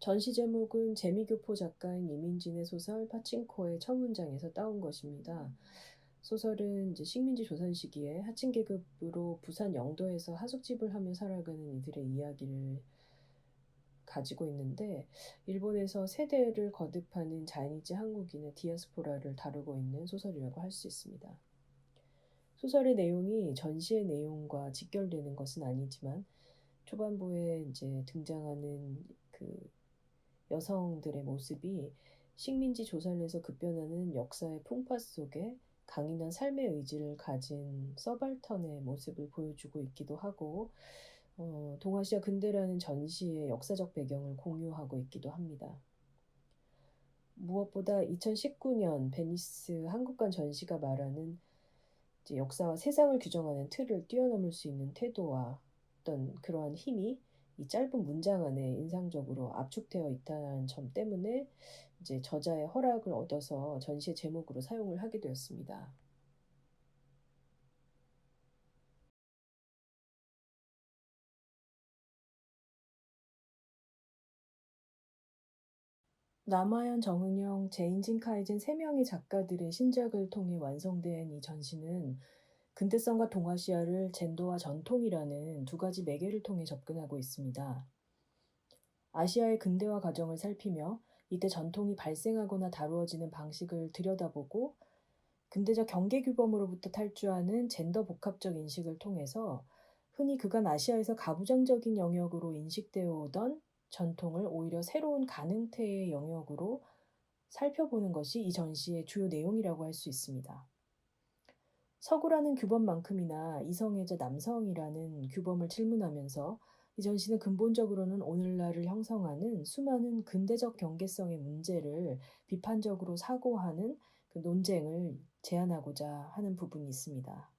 전시 제목은 재미교포 작가인 이민진의 소설 파친코의 첫 문장에서 따온 것입니다. 소설은 이제 식민지 조선 시기에 하층 계급으로 부산 영도에서 하숙집을 하며 살아가는 이들의 이야기를 가지고 있는데, 일본에서 세대를 거듭하는 자이니즈 한국인의 디아스포라를 다루고 있는 소설이라고 할 수 있습니다. 소설의 내용이 전시의 내용과 직결되는 것은 아니지만, 초반부에 이제 등장하는 그 여성들의 모습이 식민지 조선에서 급변하는 역사의 풍파 속에 강인한 삶의 의지를 가진 서발턴의 모습을 보여주고 있기도 하고, 동아시아 근대라는 전시의 역사적 배경을 공유하고 있기도 합니다. 무엇보다 2019년 베니스 한국관 전시가 말하는 이제 역사와 세상을 규정하는 틀을 뛰어넘을 수 있는 태도와 어떤 그러한 힘이 이 짧은 문장 안에 인상적으로 압축되어 있다는 점 때문에 이제 저자의 허락을 얻어서 전시의 제목으로 사용을 하게 되었습니다. 남아연, 정은영, 제인진, 카이진 3명의 작가들의 신작을 통해 완성된 이 전시는 근대성과 동아시아를 젠더와 전통이라는 두 가지 매개를 통해 접근하고 있습니다. 아시아의 근대화 과정을 살피며 이때 전통이 발생하거나 다루어지는 방식을 들여다보고 근대적 경계 규범으로부터 탈주하는 젠더 복합적 인식을 통해서 흔히 그간 아시아에서 가부장적인 영역으로 인식되어 오던 전통을 오히려 새로운 가능태의 영역으로 살펴보는 것이 이 전시의 주요 내용이라고 할 수 있습니다. 서구라는 규범만큼이나 이성애자 남성이라는 규범을 질문하면서 이 전시는 근본적으로는 오늘날을 형성하는 수많은 근대적 경계성의 문제를 비판적으로 사고하는 그 논쟁을 제안하고자 하는 부분이 있습니다.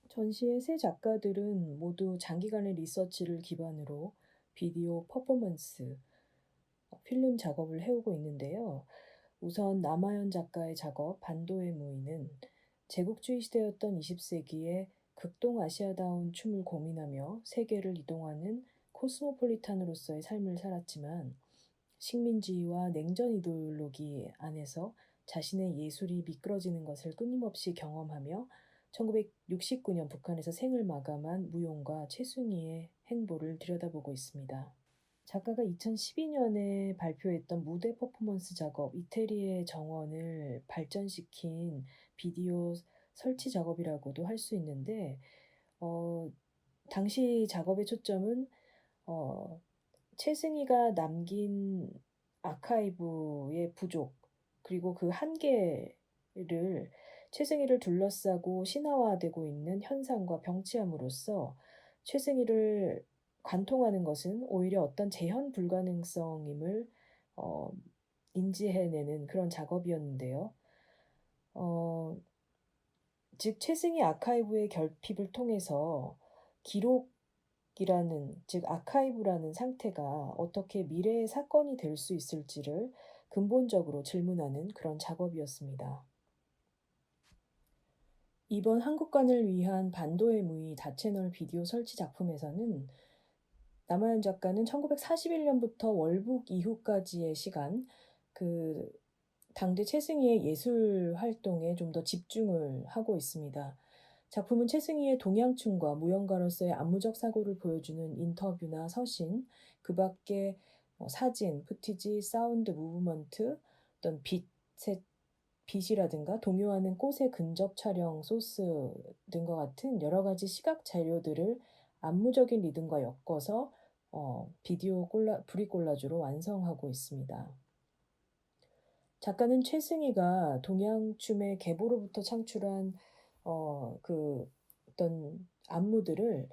전시의 세 작가들은 모두 장기간의 리서치를 기반으로 비디오 퍼포먼스, 필름 작업을 해오고 있는데요. 우선 남아연 작가의 작업 반도의 무인은 제국주의 시대였던 20세기에 극동아시아다운 춤을 고민하며 세계를 이동하는 코스모폴리탄으로서의 삶을 살았지만 식민지와 냉전 이데올로기 안에서 자신의 예술이 미끄러지는 것을 끊임없이 경험하며 1969년 북한에서 생을 마감한 무용가 최순희의 행보를 들여다보고 있습니다. 작가가 2012년에 발표했던 무대 퍼포먼스 작업 이태리의 정원을 발전시킨 비디오 설치 작업이라고도 할 수 있는데, 어, 당시 작업의 초점은 최승희가 남긴 아카이브의 부족, 그리고 그 한계를 최승희를 둘러싸고 신화화되고 있는 현상과 병치함으로써 최승희를 관통하는 것은 오히려 어떤 재현 불가능성임을 어, 인지해내는 그런 작업이었는데요. 어, 즉 최승희 아카이브의 결핍을 통해서 기록이라는, 즉 아카이브라는 상태가 어떻게 미래의 사건이 될 수 있을지를 근본적으로 질문하는 그런 작업이었습니다. 이번 한국관을 위한 반도의 무의 다채널 비디오 설치 작품에서는 남아연 작가는 1941년부터 월북 이후까지의 시간, 그 당대 최승희의 예술 활동에 좀 더 집중을 하고 있습니다. 작품은 최승희의 동양충과 무용가로서의 안무적 사고를 보여주는 인터뷰나 서신, 그 밖에 사진, 푸티지, 사운드, 무브먼트, 어떤 빛이라든가 동요하는 꽃의 근접 촬영, 소스 등과 같은 여러 가지 시각 자료들을 안무적인 리듬과 엮어서 비디오 브리 콜라주로 완성하고 있습니다. 작가는 최승희가 동양춤의 계보로부터 창출한 어떤 안무들을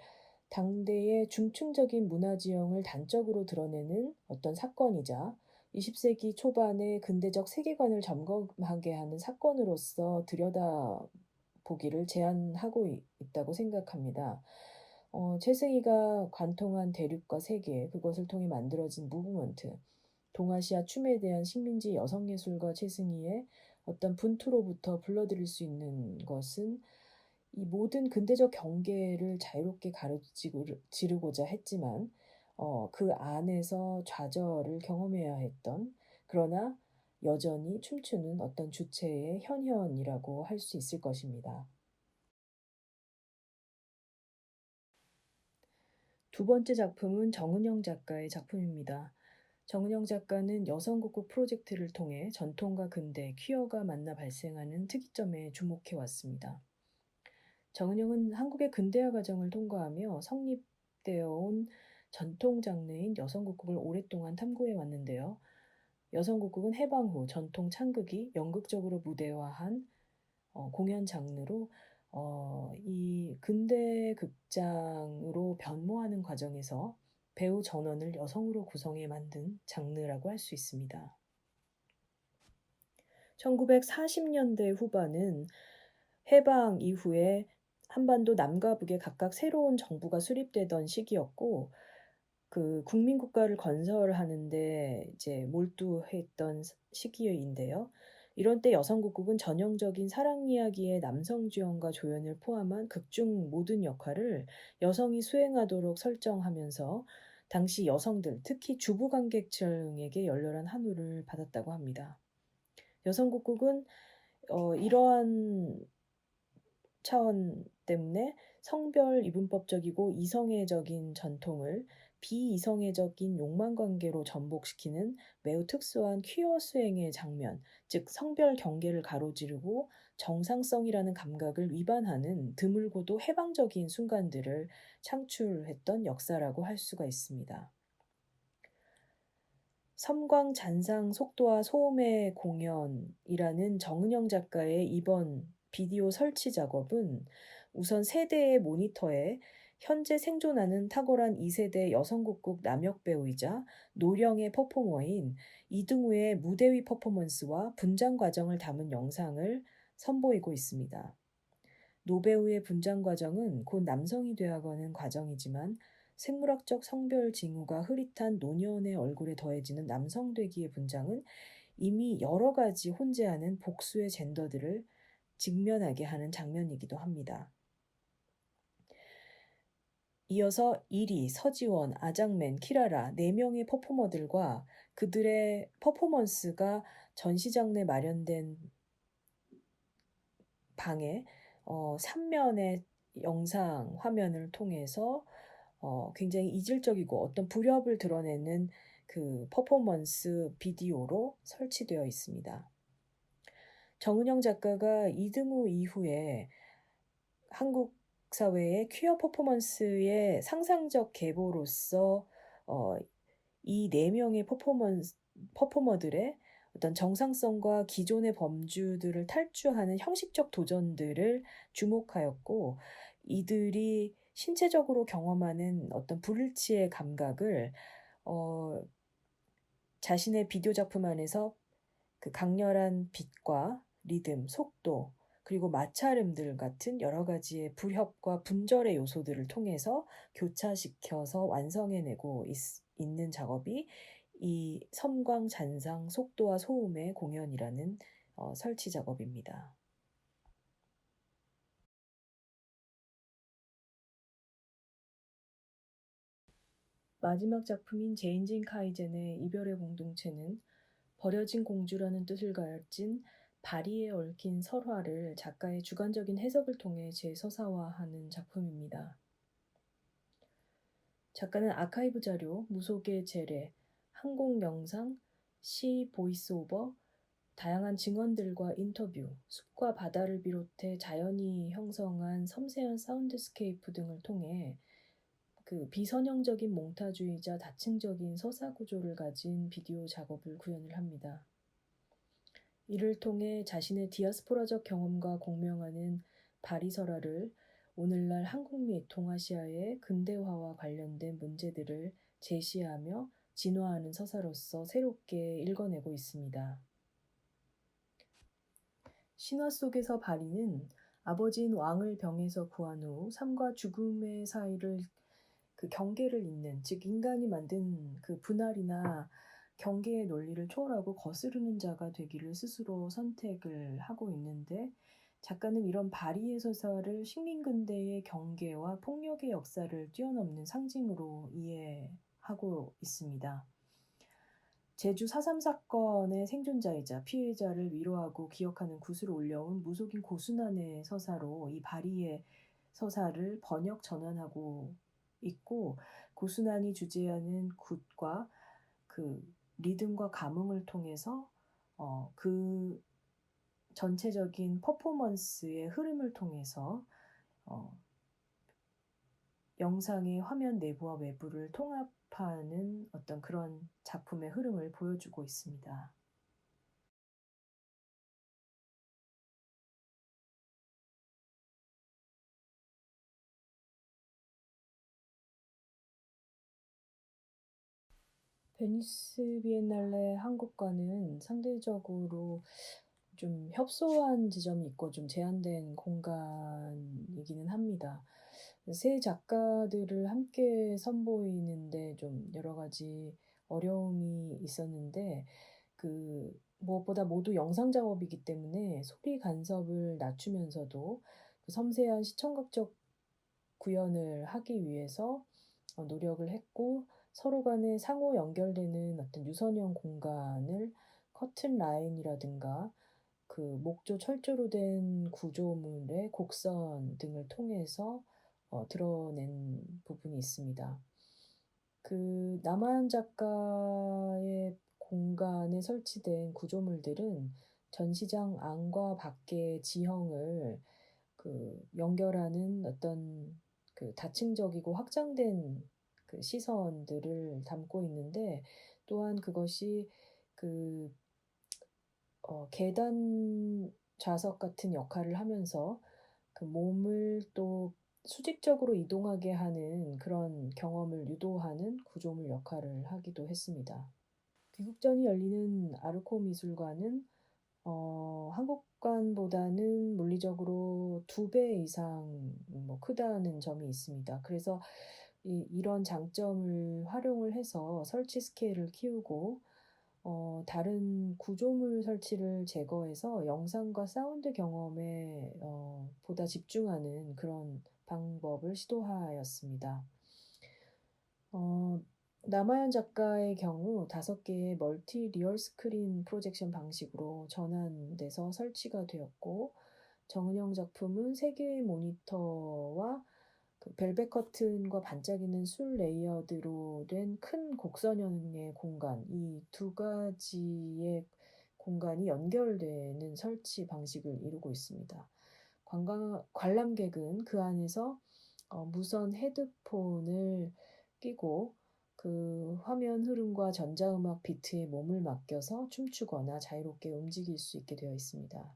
당대의 중층적인 문화 지형을 단적으로 드러내는 어떤 사건이자 20세기 초반의 근대적 세계관을 점검하게 하는 사건으로서 들여다보기를 제안하고 있다고 생각합니다. 최승희가 관통한 대륙과 세계, 그것을 통해 만들어진 무브먼트, 동아시아 춤에 대한 식민지 여성예술가 최승희의 어떤 분투로부터 불러들일 수 있는 것은 이 모든 근대적 경계를 자유롭게 가로지르고자 했지만 그 안에서 좌절을 경험해야 했던, 그러나 여전히 춤추는 어떤 주체의 현현이라고 할 수 있을 것입니다. 두 번째 작품은 정은영 작가의 작품입니다. 정은영 작가는 여성국국 프로젝트를 통해 전통과 근대, 퀴어가 만나 발생하는 특이점에 주목해 왔습니다. 정은영은 한국의 근대화 과정을 통과하며 성립되어 온 전통 장르인 여성국국을 오랫동안 탐구해 왔는데요. 여성국국은 해방 후 전통 창극이 연극적으로 무대화한 공연 장르로 이 근대 극장으로 변모하는 과정에서 배우 전원을 여성으로 구성해 만든 장르라고 할 수 있습니다. 1940년대 후반은 해방 이후에 한반도 남과 북에 각각 새로운 정부가 수립되던 시기였고, 그 국민국가를 건설하는 데 이제 몰두했던 시기인데요. 이런 때 여성국국은 전형적인 사랑 이야기의 남성 주연과 조연을 포함한 극중 모든 역할을 여성이 수행하도록 설정하면서 당시 여성들, 특히 주부 관객층에게 열렬한 환호를 받았다고 합니다. 여성국국은 이러한 차원 때문에 성별 이분법적이고 이성애적인 전통을 비이성애적인 욕망 관계로 전복시키는 매우 특수한 퀴어 수행의 장면, 즉 성별 경계를 가로지르고 정상성이라는 감각을 위반하는 드물고도 해방적인 순간들을 창출했던 역사라고 할 수가 있습니다. 섬광 잔상 속도와 소음의 공연이라는 정은영 작가의 이번 비디오 설치 작업은 우선 세대의 모니터에 현재 생존하는 탁월한 2세대 여성국국 남역 배우이자 노령의 퍼포머인 이등우의 무대 위 퍼포먼스와 분장 과정을 담은 영상을 선보이고 있습니다. 노배우의 분장 과정은 곧 남성이 되어가는 과정이지만 생물학적 성별 징후가 흐릿한 노년의 얼굴에 더해지는 남성 되기의 분장은 이미 여러 가지 혼재하는 복수의 젠더들을 직면하게 하는 장면이기도 합니다. 이어서 이리, 서지원, 아장맨, 키라라 4명의 퍼포머들과 그들의 퍼포먼스가 전시장 내 마련된 방에 3면의 영상 화면을 통해서 굉장히 이질적이고 어떤 불협을 드러내는 그 퍼포먼스 비디오로 설치되어 있습니다. 정은영 작가가 이등우 이후에 한국 사회의 퀴어 퍼포먼스의 상상적 계보로서 이 4명의 퍼포머들의 어떤 정상성과 기존의 범주들을 탈주하는 형식적 도전들을 주목하였고, 이들이 신체적으로 경험하는 어떤 불일치의 감각을 자신의 비디오 작품 안에서 그 강렬한 빛과 리듬, 속도, 그리고 마찰음들 같은 여러 가지의 불협과 분절의 요소들을 통해서 교차시켜서 완성해내고 있는 작업이 이 섬광 잔상 속도와 소음의 공연이라는 설치 작업입니다. 마지막 작품인 제인진 카이젠의 이별의 공동체는 버려진 공주라는 뜻을 가진 바리에 얽힌 설화를 작가의 주관적인 해석을 통해 재서사화하는 작품입니다. 작가는 아카이브 자료, 무속의 재래, 항공 명상, 시 보이스오버, 다양한 증언들과 인터뷰, 숲과 바다를 비롯해 자연이 형성한 섬세한 사운드스케이프 등을 통해 그 비선형적인 몽타주의자 다층적인 서사 구조를 가진 비디오 작업을 구현을 합니다. 이를 통해 자신의 디아스포라적 경험과 공명하는 바리설화를 오늘날 한국 및 동아시아의 근대화와 관련된 문제들을 제시하며 진화하는 서사로서 새롭게 읽어내고 있습니다. 신화 속에서 바리는 아버지인 왕을 병에서 구한 후 삶과 죽음의 사이를 그 경계를 잇는, 즉 인간이 만든 그 분할이나 경계의 논리를 초월하고 거스르는 자가 되기를 스스로 선택을 하고 있는데, 작가는 이런 바리의 서사를 식민근대의 경계와 폭력의 역사를 뛰어넘는 상징으로 이해합니다. 하고 있습니다. 제주 4.3 사건의 생존자이자 피해자를 위로하고 기억하는 굿을 올려온 무속인 고순환의 서사로 이 바리의 서사를 번역 전환하고 있고, 고순환이 주재하는 굿과 그 리듬과 감흥을 통해서 그 전체적인 퍼포먼스의 흐름을 통해서 영상의 화면 내부와 외부를 통합하는 어떤 그런 작품의 흐름을 보여주고 있습니다. 베니스 비엔날레 한국과는 상대적으로 좀 협소한 지점이 있고 좀 제한된 공간이기는 합니다. 세 작가들을 함께 선보이는데 좀 여러 가지 어려움이 있었는데, 무엇보다 모두 영상 작업이기 때문에 소리 간섭을 낮추면서도 그 섬세한 시청각적 구현을 하기 위해서 노력을 했고, 서로 간에 상호 연결되는 어떤 유선형 공간을 커튼 라인이라든가 그 목조 철조로 된 구조물의 곡선 등을 통해서 드러낸 부분이 있습니다. 남하현 작가의 공간에 설치된 구조물들은 전시장 안과 밖의 지형을 연결하는 어떤 다층적이고 확장된 시선들을 담고 있는데, 또한 그것이 계단 좌석 같은 역할을 하면서 몸을 또 수직적으로 이동하게 하는 그런 경험을 유도하는 구조물 역할을 하기도 했습니다. 귀국전이 열리는 아르코 미술관은 한국관보다는 물리적으로 2배 이상 크다는 점이 있습니다. 그래서 이런 장점을 활용을 해서 설치 스케일을 키우고 다른 구조물 설치를 제거해서 영상과 사운드 경험에 보다 집중하는 그런 방법을 시도하였습니다. 남하현 작가의 경우 5개의 멀티 리얼 스크린 프로젝션 방식으로 전환돼서 설치가 되었고, 정은영 작품은 3개의 모니터와 벨벳 커튼과 반짝이는 술 레이어드로 된 큰 곡선형의 공간, 이 2가지의 공간이 연결되는 설치 방식을 이루고 있습니다. 관람객은 그 안에서 무선 헤드폰을 끼고 화면 흐름과 전자음악 비트에 몸을 맡겨서 춤추거나 자유롭게 움직일 수 있게 되어 있습니다.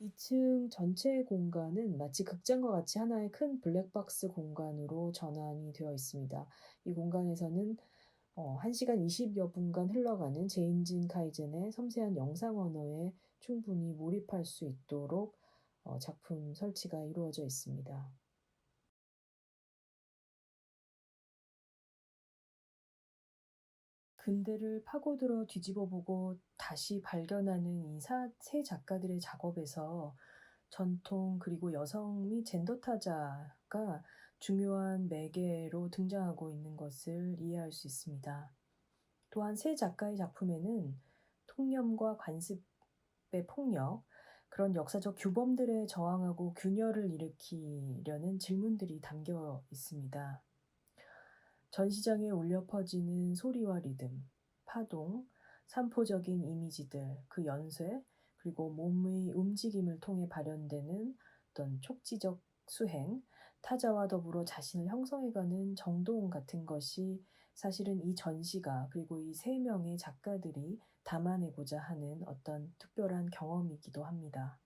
2층 전체 공간은 마치 극장과 같이 하나의 큰 블랙박스 공간으로 전환이 되어 있습니다. 이 공간에서는 1시간 20여 분간 흘러가는 제인진 카이젠의 섬세한 영상 언어에 충분히 몰입할 수 있도록 작품 설치가 이루어져 있습니다. 근대를 파고들어 뒤집어보고 다시 발견하는 이 세 작가들의 작업에서 전통 그리고 여성 및 젠더 타자가 중요한 매개로 등장하고 있는 것을 이해할 수 있습니다. 또한 세 작가의 작품에는 통념과 관습의 폭력, 그런 역사적 규범들에 저항하고 균열을 일으키려는 질문들이 담겨 있습니다. 전시장에 울려 퍼지는 소리와 리듬, 파동, 산포적인 이미지들, 그 연쇄, 그리고 몸의 움직임을 통해 발현되는 어떤 촉지적 수행, 타자와 더불어 자신을 형성해가는 정동 같은 것이 사실은 이 전시가, 그리고 이 3명의 작가들이 담아내고자 하는 어떤 특별한 경험이기도 합니다.